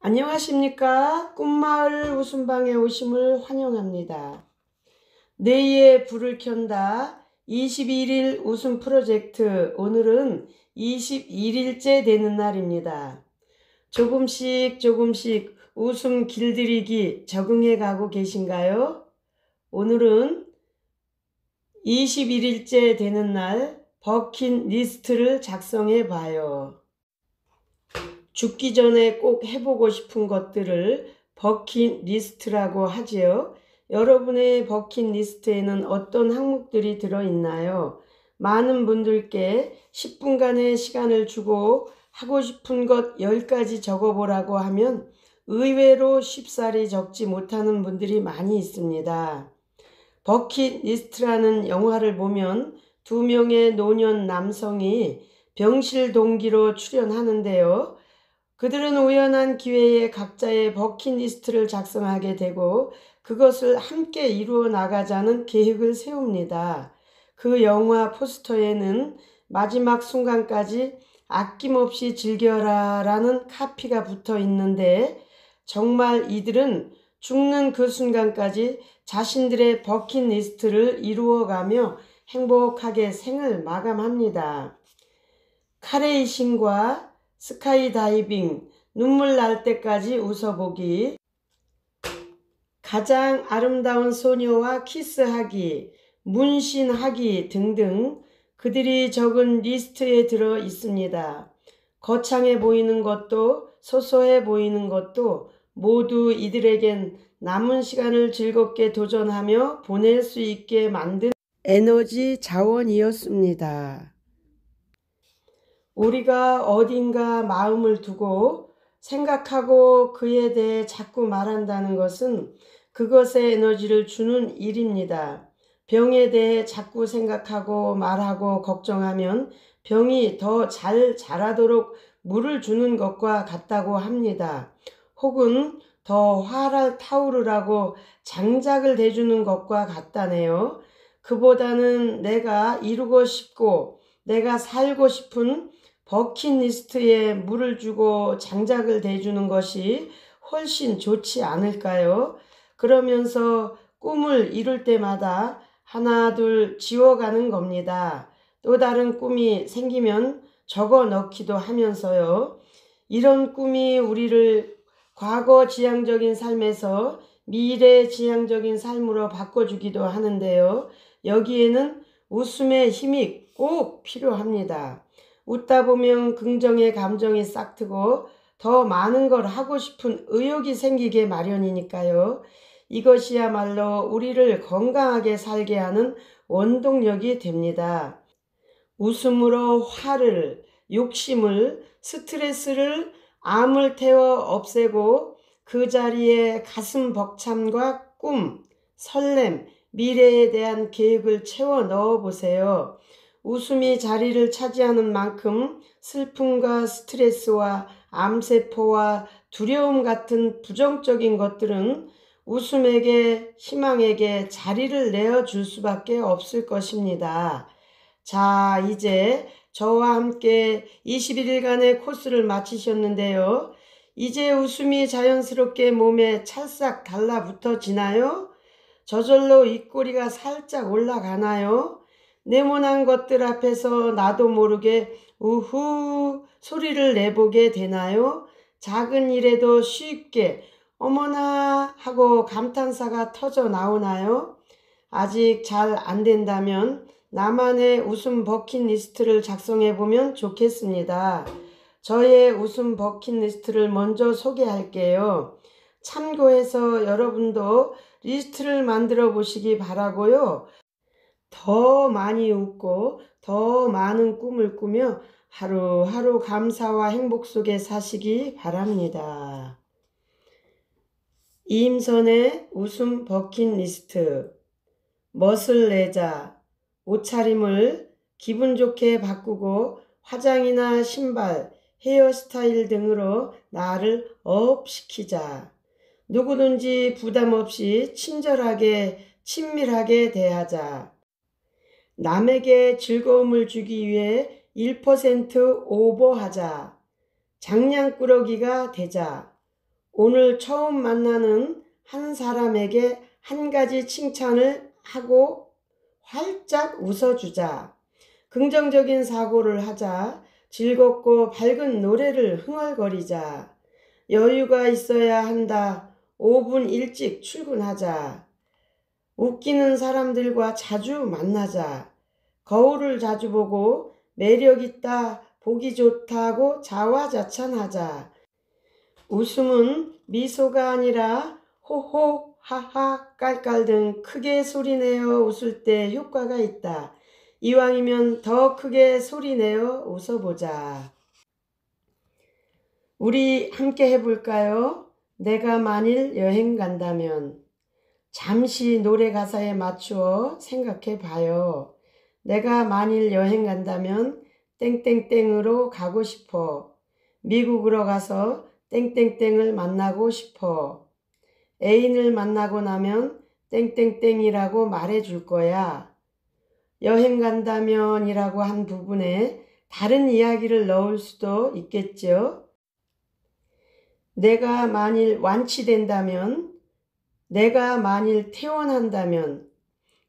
안녕하십니까? 꿈마을 웃음방에 오심을 환영합니다. 내의 불을 켠다 21일 웃음 프로젝트, 오늘은 21일째 되는 날입니다. 조금씩 웃음 길들이기 적응해 가고 계신가요? 오늘은 21일째 되는 날 버킷리스트를 작성해 봐요. 죽기 전에 꼭 해보고 싶은 것들을 버킷리스트라고 하지요. 여러분의 버킷리스트에는 어떤 항목들이 들어있나요? 많은 분들께 10분간의 시간을 주고 하고 싶은 것 10가지 적어보라고 하면 의외로 쉽사리 적지 못하는 분들이 많이 있습니다. 버킷리스트라는 영화를 보면 2명의 노년 남성이 병실 동기로 출연하는데요. 그들은 우연한 기회에 각자의 버킷리스트를 작성하게 되고 그것을 함께 이루어 나가자는 계획을 세웁니다. 그 영화 포스터에는 마지막 순간까지 아낌없이 즐겨라 라는 카피가 붙어 있는데, 정말 이들은 죽는 그 순간까지 자신들의 버킷리스트를 이루어가며 행복하게 생을 마감합니다. 카레이싱과 스카이다이빙, 눈물 날 때까지 웃어보기, 가장 아름다운 소녀와 키스하기, 문신하기 등등 그들이 적은 리스트에 들어 있습니다. 거창해 보이는 것도 소소해 보이는 것도 모두 이들에겐 남은 시간을 즐겁게 도전하며 보낼 수 있게 만든 에너지 자원이었습니다. 우리가 어딘가 마음을 두고 생각하고 그에 대해 자꾸 말한다는 것은 그것의 에너지를 주는 일입니다. 병에 대해 자꾸 생각하고 말하고 걱정하면 병이 더 잘 자라도록 물을 주는 것과 같다고 합니다. 혹은 더 활활 타오르라고 장작을 대주는 것과 같다네요. 그보다는 내가 이루고 싶고 내가 살고 싶은 버킷리스트에 물을 주고 장작을 대주는 것이 훨씬 좋지 않을까요? 그러면서 꿈을 이룰 때마다 하나 둘 지워가는 겁니다. 또 다른 꿈이 생기면 적어 넣기도 하면서요. 이런 꿈이 우리를 과거 지향적인 삶에서 미래 지향적인 삶으로 바꿔주기도 하는데요. 여기에는 웃음의 힘이 꼭 필요합니다. 웃다 보면 긍정의 감정이 싹트고 더 많은 걸 하고 싶은 의욕이 생기게 마련이니까요. 이것이야말로 우리를 건강하게 살게 하는 원동력이 됩니다. 웃음으로 화를, 욕심을, 스트레스를, 암을 태워 없애고 그 자리에 가슴 벅참과 꿈, 설렘, 미래에 대한 계획을 채워 넣어 보세요. 웃음이 자리를 차지하는 만큼 슬픔과 스트레스와 암세포와 두려움 같은 부정적인 것들은 웃음에게, 희망에게 자리를 내어줄 수밖에 없을 것입니다. 자, 이제 저와 함께 21일간의 코스를 마치셨는데요. 이제 웃음이 자연스럽게 몸에 찰싹 달라붙어지나요? 저절로 입꼬리가 살짝 올라가나요? 네모난 것들 앞에서 나도 모르게 우후 소리를 내보게 되나요? 작은 일에도 쉽게 어머나 하고 감탄사가 터져 나오나요? 아직 잘 안 된다면 나만의 웃음 버킷리스트를 작성해 보면 좋겠습니다. 저의 웃음 버킷리스트를 먼저 소개할게요. 참고해서 여러분도 리스트를 만들어 보시기 바라고요. 더 많이 웃고 더 많은 꿈을 꾸며 하루하루 감사와 행복 속에 사시기 바랍니다. 이임선의 웃음 버킷리스트. 멋을 내자. 옷차림을 기분 좋게 바꾸고 화장이나 신발, 헤어스타일 등으로 나를 업시키자. 누구든지 부담 없이 친절하게, 친밀하게 대하자. 남에게 즐거움을 주기 위해 1% 오버하자. 장난꾸러기가 되자. 오늘 처음 만나는 한 사람에게 한 가지 칭찬을 하고 활짝 웃어주자. 긍정적인 사고를 하자. 즐겁고 밝은 노래를 흥얼거리자. 여유가 있어야 한다. 5분 일찍 출근하자. 웃기는 사람들과 자주 만나자. 거울을 자주 보고 매력 있다, 보기 좋다고 자화자찬하자. 웃음은 미소가 아니라 호호, 하하, 깔깔 등 크게 소리내어 웃을 때 효과가 있다. 이왕이면 더 크게 소리내어 웃어보자. 우리 함께 해볼까요? 내가 만일 여행 간다면. 잠시 노래 가사에 맞추어 생각해 봐요. 내가 만일 여행 간다면 땡땡땡으로 가고 싶어. 미국으로 가서 땡땡땡을 만나고 싶어. 애인을 만나고 나면 땡땡땡이라고 말해줄 거야. 여행 간다면 이라고 한 부분에 다른 이야기를 넣을 수도 있겠죠. 내가 만일 완치된다면, 내가 만일 퇴원한다면,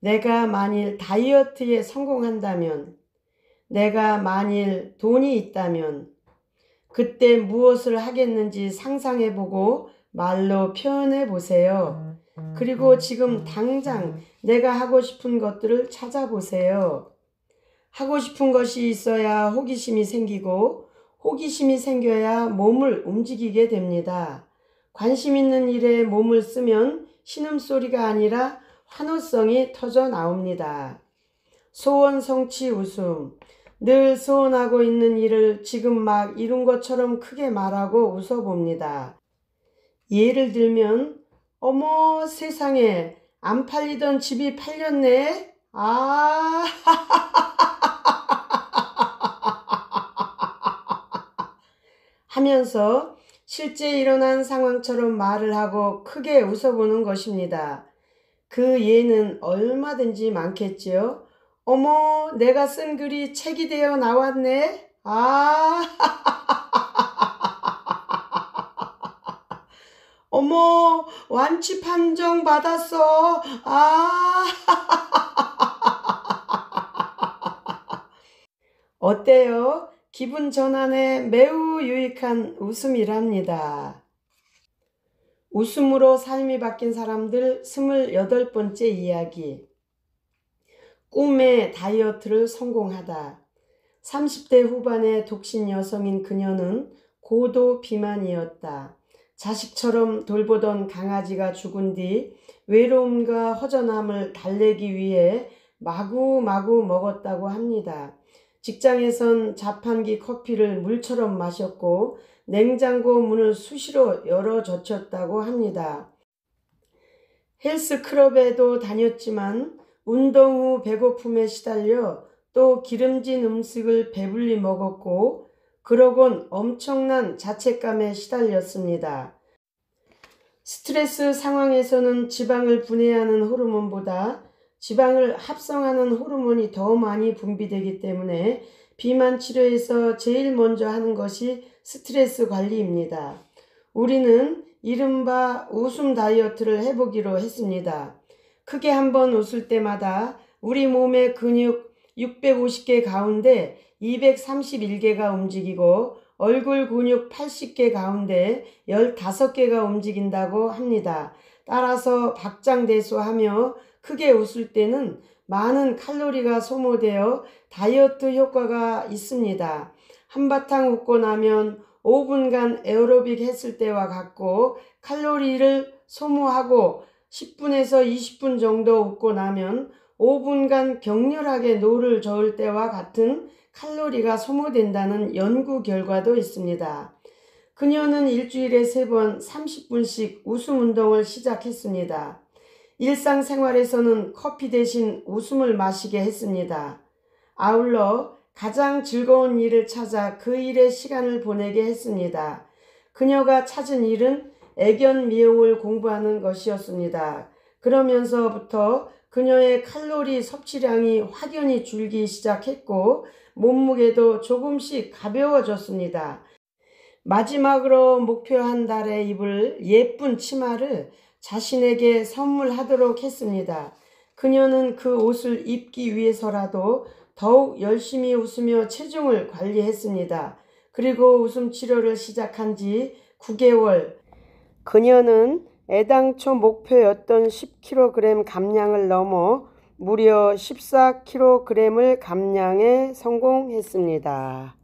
내가 만일 다이어트에 성공한다면, 내가 만일 돈이 있다면, 그때 무엇을 하겠는지 상상해보고 말로 표현해보세요. 그리고 지금 당장 내가 하고 싶은 것들을 찾아보세요. 하고 싶은 것이 있어야 호기심이 생기고 호기심이 생겨야 몸을 움직이게 됩니다. 관심 있는 일에 몸을 쓰면 신음소리가 아니라 환호성이 터져 나옵니다. 소원 성취 웃음. 늘 소원하고 있는 일을 지금 막 이룬 것처럼 크게 말하고 웃어봅니다. 예를 들면 어머 세상에 안 팔리던 집이 팔렸네. 아 하면서 실제 일어난 상황처럼 말을 하고 크게 웃어보는 것입니다. 그 예는 얼마든지 많겠지요. 어머 내가 쓴 글이 책이 되어 나왔네. 아 어머 완치 판정 받았어. 아 어때요? 기분 전환에 매우 유익한 웃음이랍니다. 웃음으로 삶이 바뀐 사람들 28번째 이야기. 꿈의 다이어트를 성공하다. 30대 후반의 독신 여성인 그녀는 고도 비만이었다. 자식처럼 돌보던 강아지가 죽은 뒤 외로움과 허전함을 달래기 위해 마구마구 먹었다고 합니다. 직장에선 자판기 커피를 물처럼 마셨고 냉장고 문을 수시로 열어 젖혔다고 합니다. 헬스클럽에도 다녔지만 운동 후 배고픔에 시달려 또 기름진 음식을 배불리 먹었고 그러곤 엄청난 자책감에 시달렸습니다. 스트레스 상황에서는 지방을 분해하는 호르몬보다 지방을 합성하는 호르몬이 더 많이 분비되기 때문에 비만 치료에서 제일 먼저 하는 것이 스트레스 관리입니다. 우리는 이른바 웃음 다이어트를 해보기로 했습니다. 크게 한번 웃을 때마다 우리 몸의 근육 650개 가운데 231개가 움직이고 얼굴 근육 80개 가운데 15개가 움직인다고 합니다. 따라서 박장대소하며 크게 웃을 때는 많은 칼로리가 소모되어 다이어트 효과가 있습니다. 한바탕 웃고 나면 5분간 에어로빅 했을 때와 같고 칼로리를 소모하고 10분에서 20분 정도 웃고 나면 5분간 격렬하게 노를 저을 때와 같은 칼로리가 소모된다는 연구 결과도 있습니다. 그녀는 일주일에 3번 30분씩 웃음 운동을 시작했습니다. 일상생활에서는 커피 대신 웃음을 마시게 했습니다. 아울러 가장 즐거운 일을 찾아 그 일에 시간을 보내게 했습니다. 그녀가 찾은 일은 애견 미용을 공부하는 것이었습니다. 그러면서부터 그녀의 칼로리 섭취량이 확연히 줄기 시작했고 몸무게도 조금씩 가벼워졌습니다. 마지막으로 목표한 달에 입을 예쁜 치마를 자신에게 선물하도록 했습니다. 그녀는 그 옷을 입기 위해서라도 더욱 열심히 웃으며 체중을 관리했습니다. 그리고 웃음 치료를 시작한 지 9개월. 그녀는 애당초 목표였던 10kg 감량을 넘어 무려 14kg을 감량에 성공했습니다.